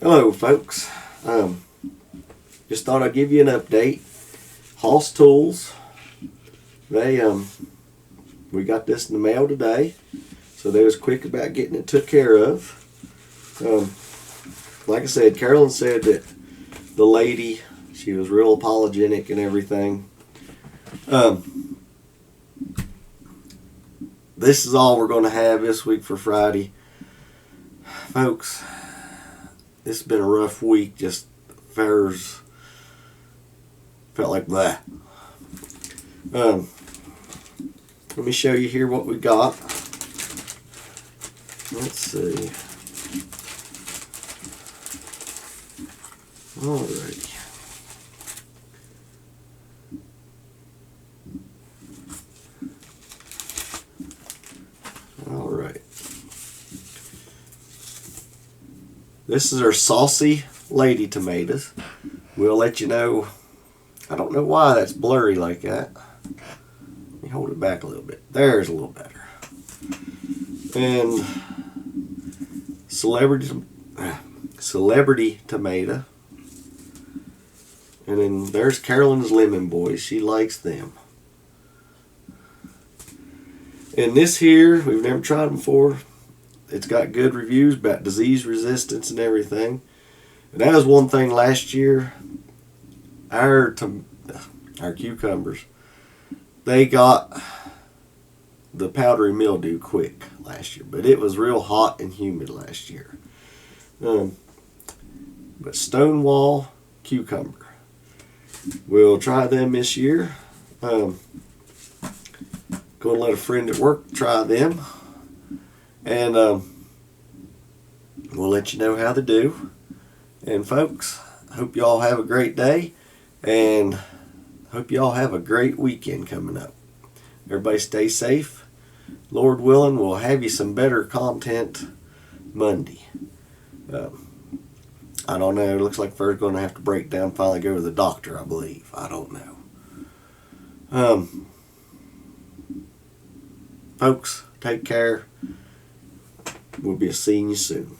Hello, folks. Just thought I'd give you an update. Hoss Tools. We got this in the mail today, so they was quick about getting it took care of. Like I said, Carolyn said that the lady, she was real apologetic and everything. This is all we're going to have this week for Friday, folks. This has been a rough week. Just fairs felt like that. Let me show you here what we got. Let's see. Alrighty. Alright. This is our saucy lady tomatoes. We'll let you know. I don't know why that's blurry like that. Let me hold it back a little bit. There's a little better. And celebrity tomato. And then there's Carolyn's lemon boys. She likes them. And this here, we've never tried them before. It's got good reviews about disease resistance and everything. And that was one thing last year. Our cucumbers, they got the powdery mildew quick last year. But it was real hot and humid last year. But Stonewall cucumber. We'll try them this year. Going to let a friend at work try them. And we'll let you know how they do. And folks, hope you all have a great day. And hope you all have a great weekend coming up. Everybody stay safe. Lord willing, we'll have you some better content Monday. I don't know. It looks like we're going to have to break down, finally go to the doctor, I believe. I don't know. Folks, take care. We'll be seeing you soon.